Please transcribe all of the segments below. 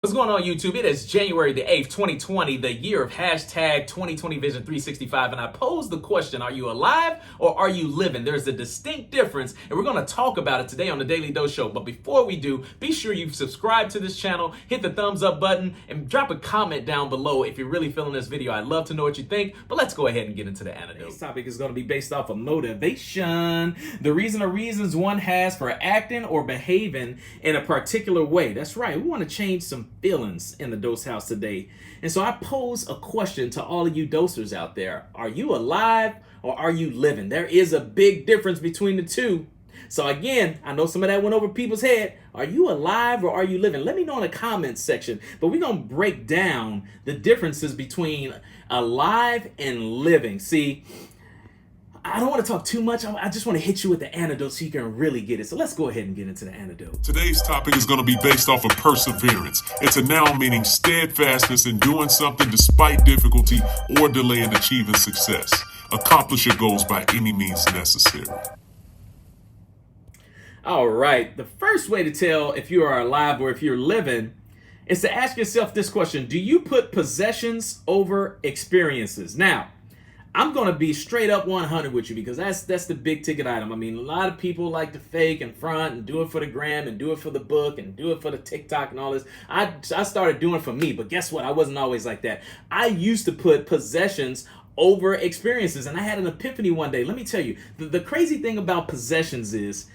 What's going on, YouTube? It is January the 8th, 2020, the year of hashtag 2020 Vision 365. And I posed the question, are you alive or are you living? There's a distinct difference, and we're going to talk about it today on the Daily Dose Show. But before we do, be sure you've subscribed to this channel, hit the thumbs up button, and drop a comment down below if you're really feeling this video. I'd love to know what you think, but let's go ahead and get into the antidote. Today's topic is going to be based off of motivation, the reason or reasons one has for acting or behaving in a particular way. That's right, we want to change some feelings in the Dose House today. And so I pose a question to all of you dosers out there. Are you alive or are you living? There is a big difference between the two. So again, I know some of that went over people's head. Are you alive or are you living? Let me know in the comments section. But we're going to break down the differences between alive and living. See, I don't want to talk too much. I just want to hit you with the antidote so you can really get it. So let's go ahead and get into the antidote. Today's topic is going to be based off of perseverance. It's a noun meaning steadfastness in doing something despite difficulty or delay in achieving success. Accomplish your goals by any means necessary. All right. The first way to tell if you are alive or if you're living is to ask yourself this question. Do you put possessions over experiences? Now, I'm going to be straight up 100 with you because that's the big ticket item. I mean, a lot of people like to fake and front and do it for the gram and do it for the book and do it for the TikTok and all this. I started doing it for me, but guess what? I wasn't always like that. I used to put possessions over experiences, and I had an epiphany one day. Let me tell you, the crazy thing about possessions is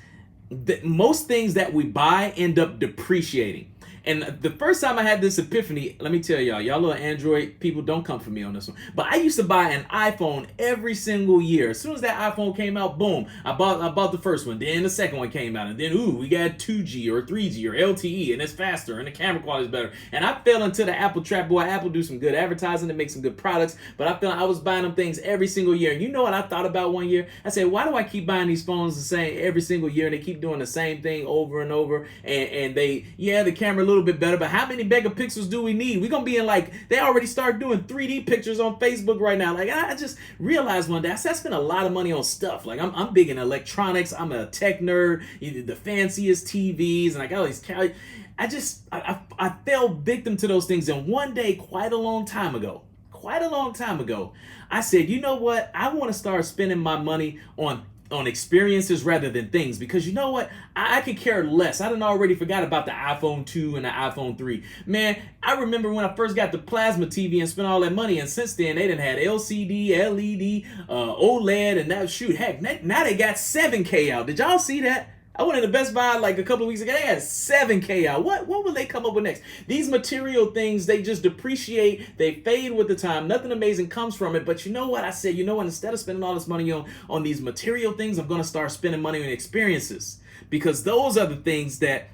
that most things that we buy end up depreciating. And the first time I had this epiphany, let me tell y'all little Android people, don't come for me on this one. But I used to buy an iPhone every single year. As soon as that iPhone came out, boom, I bought the first one. Then the second one came out. And then, we got 2G or 3G or LTE, and it's faster, and the camera quality is better. And I fell into the Apple trap. Boy, Apple do some good advertising and make some good products. But I feel like I was buying them things every single year. And you know what I thought about one year? I said, why do I keep buying these phones the same every single year? And they keep doing the same thing over and over. And the camera a little bit better, but how many megapixels do we need? We're gonna be in, like, they already start doing 3D pictures on Facebook right now. Like, I just realized one day I spent a lot of money on stuff. Like, I'm big in electronics. I'm a tech nerd, the fanciest TVs, and I got all these I fell victim to those things. And one day, quite a long time ago, I said, you know what? I want to start spending my money on experiences rather than things, because you know what, I could care less. I done already forgot about the iPhone 2 and the iPhone 3. Man, I remember when I first got the plasma TV and spent all that money, and since then they done had LCD, LED, OLED, and now they got 7K out. Did y'all see that? I went into Best Buy like a couple of weeks ago. They had 7K out. What will they come up with next? These material things, they just depreciate. They fade with the time. Nothing amazing comes from it. But you know what? I said, you know what? Instead of spending all this money on these material things, I'm going to start spending money on experiences. Because those are the things that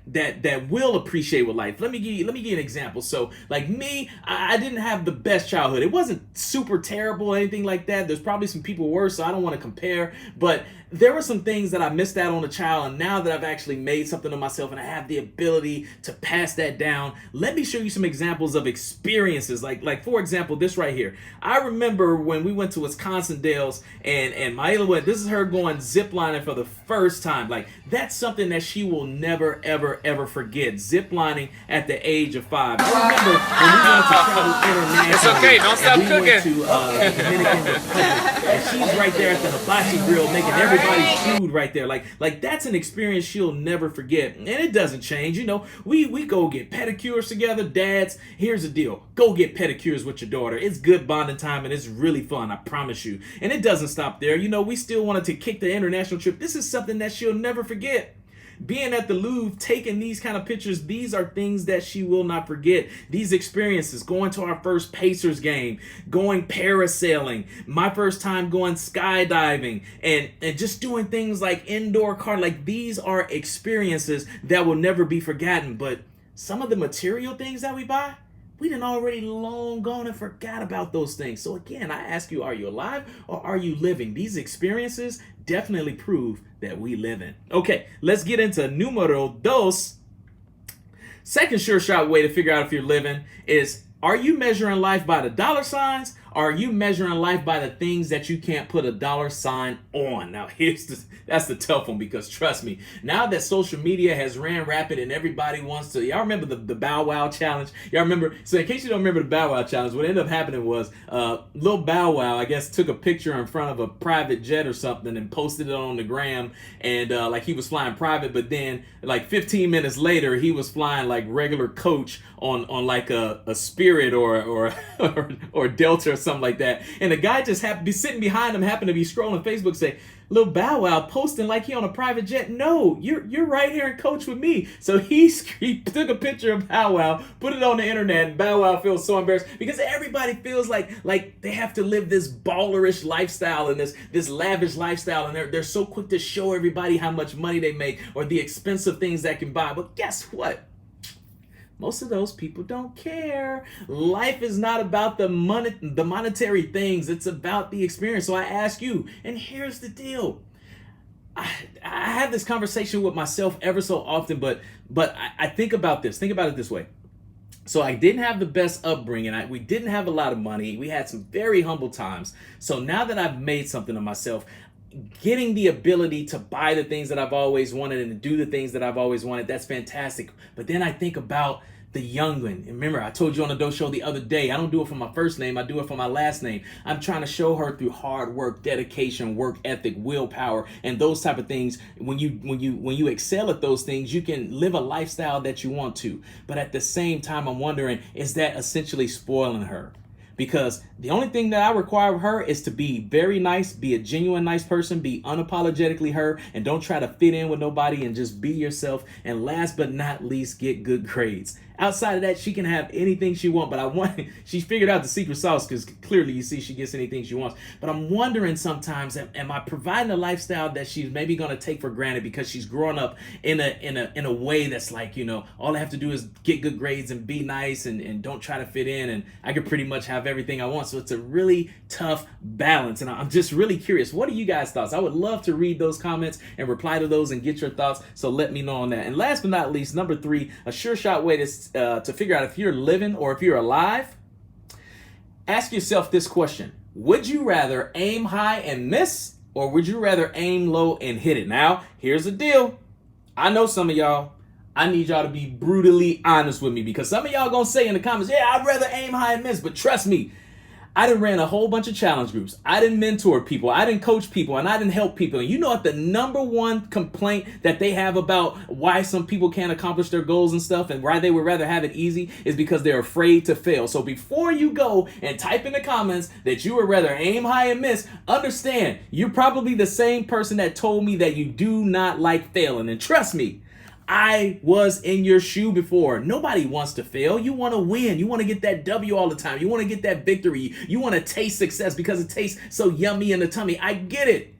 will appreciate with life. Let me give you an example. So, like me, I didn't have the best childhood. It wasn't super terrible or anything like that. There's probably some people worse, so I don't want to compare. But there were some things that I missed out on a child, and now that I've actually made something of myself and I have the ability to pass that down, let me show you some examples of experiences. Like for example, this right here. I remember when we went to Wisconsin Dells, and Maila went. This is her going ziplining for the first time. Like, that's something that she will never, ever, ever forget. Ziplining at the age of 5. I remember when we went to travel internationally. It's okay, don't stop cooking. Went to the Dominican Republic, and she's right there at the hibachi grill making everybody's food right there. Like that's an experience she'll never forget. And it doesn't change. You know, we go get pedicures together. Dads, here's the deal. Go get pedicures with your daughter. It's good bonding time, and it's really fun, I promise you. And it doesn't stop there. You know, we still wanted to kick the international trip. This is something that she'll never forget. Being at the Louvre, taking these kind of pictures, these are things that she will not forget. These experiences, going to our first Pacers game, going parasailing, my first time going skydiving, and just doing things like indoor car. Like, these are experiences that will never be forgotten. But some of the material things that we buy, we done already long gone and forgot about those things. So again, I ask you, are you alive or are you living? These experiences definitely prove that we live in. Okay, let's get into numero dos. Second sure shot way to figure out if you're living is, are you measuring life by the dollar signs Or are you measuring life by the things that you can't put a dollar sign on? Now, that's the tough one, because trust me, now that social media has ran rapid and everybody wants to, y'all remember the Bow Wow challenge? Y'all remember? So in case you don't remember the Bow Wow challenge, what ended up happening was Lil Bow Wow, I guess, took a picture in front of a private jet or something and posted it on the gram, and like he was flying private, but then like 15 minutes later he was flying like regular coach on like a Spirit or Delta or something like that, and the guy just happened to be sitting behind him, happened to be scrolling Facebook, say, Lil Bow Wow posting like he on a private jet. No, you're right here in coach with me. So he took a picture of Bow Wow, put it on the internet, and Bow Wow feels so embarrassed because everybody feels like they have to live this ballerish lifestyle and this lavish lifestyle, and they're so quick to show everybody how much money they make or the expensive things that can buy. But guess what? Most of those people don't care. Life is not about the monetary things. It's about the experience. So I ask you, and here's the deal. I have this conversation with myself ever so often, but I think about this. Think about it this way. So I didn't have the best upbringing. We didn't have a lot of money. We had some very humble times. So now that I've made something of myself, getting the ability to buy the things that I've always wanted and to do the things that I've always wanted, that's fantastic. But then I think about the young one. Remember, I told you on the Doe Show the other day, I don't do it for my first name, I do it for my last name. I'm trying to show her through hard work, dedication, work ethic, willpower, and those type of things. When you excel at those things, you can live a lifestyle that you want to. But at the same time, I'm wondering, is that essentially spoiling her? Because the only thing that I require of her is to be very nice, be a genuine nice person, be unapologetically her, and don't try to fit in with nobody, and just be yourself. And last but not least, get good grades. Outside of that, she can have anything she wants, but she's figured out the secret sauce, because clearly you see she gets anything she wants. But I'm wondering sometimes, am I providing a lifestyle that she's maybe going to take for granted because she's growing up in a way that's like, all I have to do is get good grades and be nice and don't try to fit in, and I could pretty much have everything I want. So it's a really tough balance, and I'm just really curious. What are you guys' thoughts? I would love to read those comments and reply to those and get your thoughts, so let me know on that. And last but not least, number 3, a sure shot way to figure out if you're living or if you're alive. Ask yourself this question: would you rather aim high and miss, or would you rather aim low and hit it? Now, here's the deal. I know some of y'all, I need y'all to be brutally honest with me, because some of y'all gonna say in the comments, yeah, I'd rather aim high and miss. But trust me, I done ran a whole bunch of challenge groups. I didn't mentor people. I didn't coach people, and I didn't help people. And you know what the number one complaint that they have about why some people can't accomplish their goals and stuff, and why they would rather have it easy, is because they're afraid to fail. So before you go and type in the comments that you would rather aim high and miss, understand you're probably the same person that told me that you do not like failing. And trust me, I was in your shoe before. Nobody wants to fail. You want to win. You want to get that W all the time. You want to get that victory. You want to taste success because it tastes so yummy in the tummy. I get it.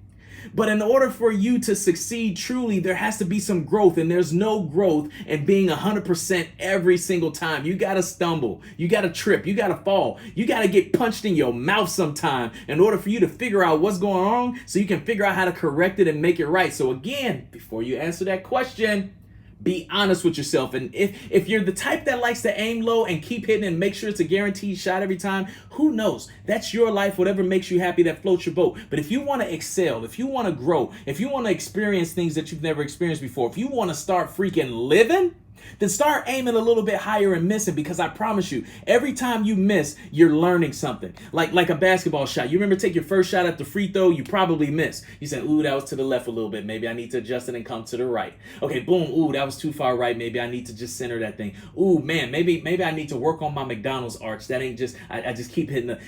But in order for you to succeed truly, there has to be some growth, and there's no growth in being 100% every single time. You got to stumble. You got to trip. You got to fall. You got to get punched in your mouth sometime in order for you to figure out what's going on, so you can figure out how to correct it and make it right. So again, before you answer that question, be honest with yourself. And if you're the type that likes to aim low and keep hitting and make sure it's a guaranteed shot every time, who knows? That's your life, whatever makes you happy, that floats your boat. But if you want to excel, if you want to grow, if you want to experience things that you've never experienced before, if you want to start freaking living, then start aiming a little bit higher and missing, because I promise you, every time you miss, you're learning something. Like a basketball shot. You remember take your first shot at the free throw, you probably miss. You said, ooh, that was to the left a little bit. Maybe I need to adjust it and come to the right. Okay, boom, ooh, that was too far right. Maybe I need to just center that thing. Ooh, man, maybe I need to work on my McDonald's arch. That ain't just, I just keep hitting the...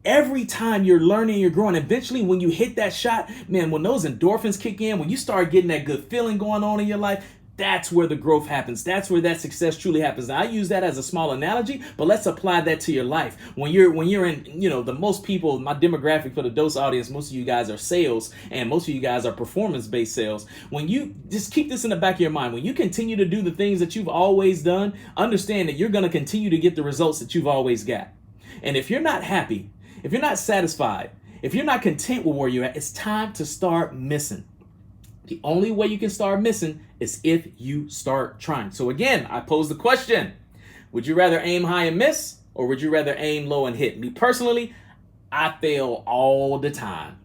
Every time you're learning, you're growing. Eventually, when you hit that shot, man, when those endorphins kick in, when you start getting that good feeling going on in your life, that's where the growth happens. That's where that success truly happens. Now, I use that as a small analogy, but let's apply that to your life. When you're in, the most people, my demographic for the Dose audience, most of you guys are sales, and most of you guys are performance-based sales. When you just keep this in the back of your mind, when you continue to do the things that you've always done, understand that you're going to continue to get the results that you've always got. And if you're not happy, if you're not satisfied, if you're not content with where you're at, it's time to start missing. The only way you can start missing is if you start trying. So again, I pose the question: would you rather aim high and miss, or would you rather aim low and hit? Me personally, I fail all the time,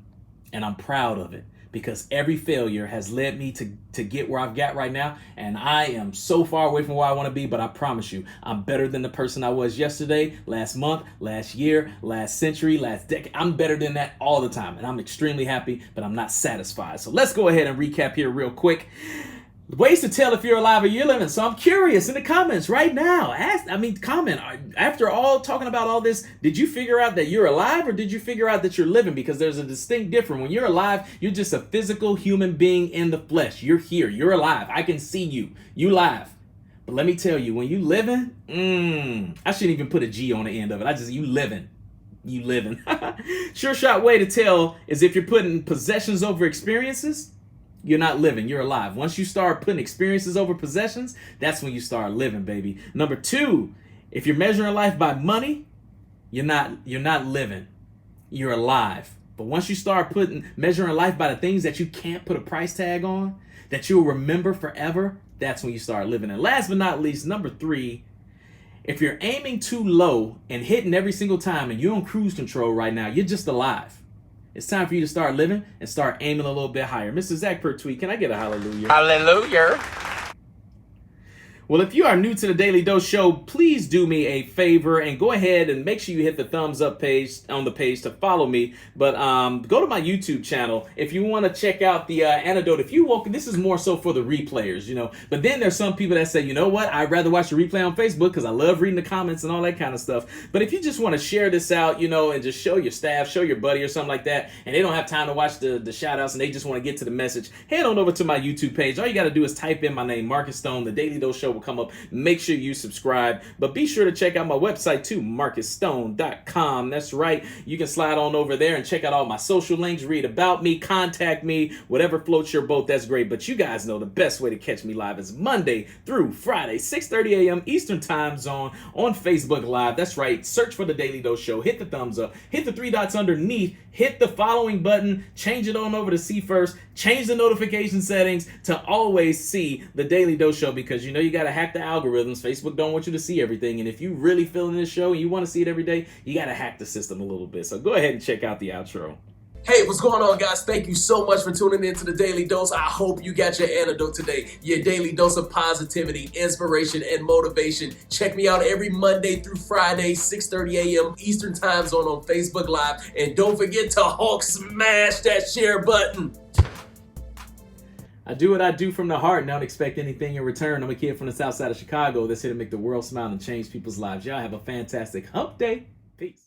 and I'm proud of it because every failure has led me to get where I've got right now. And I am so far away from where I want to be, but I promise you, I'm better than the person I was yesterday, last month, last year, last century, last decade. I'm better than that all the time, and I'm extremely happy, but I'm not satisfied. So let's go ahead and recap here real quick. Ways to tell if you're alive or you're living. So I'm curious in the comments right now. Comment. After all talking about all this, did you figure out that you're alive or did you figure out that you're living? Because there's a distinct difference. When you're alive, you're just a physical human being in the flesh. You're here. You're alive. I can see you. You live. But let me tell you, when you living, I shouldn't even put a G on the end of it. You living. You living. Sure shot way to tell is if you're putting possessions over experiences. You're not living, you're alive. Once you start putting experiences over possessions, that's when you start living, baby. Number 2, if you're measuring life by money, you're not living. You're alive. But once you start measuring life by the things that you can't put a price tag on, that you'll remember forever, that's when you start living. And last but not least, number 3, if you're aiming too low and hitting every single time and you're on cruise control right now, you're just alive. It's time for you to start living and start aiming a little bit higher. Mr. Zach per tweet, can I get a hallelujah? Hallelujah. Well, if you are new to the Daily Dose Show, please do me a favor and go ahead and make sure you hit the thumbs up page on the page to follow me. But go to my YouTube channel if you want to check out the antidote. If you woke, this is more so for the replayers, you know. But then there's some people that say, you know what, I'd rather watch the replay on Facebook because I love reading the comments and all that kind of stuff. But if you just want to share this out, you know, and just show your staff, show your buddy or something like that, and they don't have time to watch the shout outs and they just want to get to the message, head on over to my YouTube page. All you got to do is type in my name, Markiss Stone. The Daily Dose Show will come up. Make sure you subscribe, but be sure to check out my website too, markisstone.com. That's right, you can slide on over there and check out all my social links, read about me, contact me, whatever floats your boat, that's great. But you guys know the best way to catch me live is Monday through Friday, 6:30 a.m. Eastern Time Zone on Facebook Live. That's right, search for the Daily Dose Show, hit the thumbs up, hit the 3 dots underneath, hit the following button, change it on over to see first, change the notification settings to always see the Daily Dose Show, because you know you got to hack the algorithms. Facebook don't want you to see everything, and if you really feeling this show and you want to see it every day, you got to hack the system a little bit. So go ahead and check out the outro. Hey, what's going on, guys? Thank you so much for tuning in to the Daily Dose. I hope you got your antidote today, your daily dose of positivity, inspiration, and motivation. Check me out every Monday through Friday, 6:30 a.m. Eastern Time Zone on Facebook Live. And don't forget to Hulk smash that share button. I do what I do from the heart and don't expect anything in return. I'm a kid from the south side of Chicago that's here to make the world smile and change people's lives. Y'all have a fantastic hump day. Peace.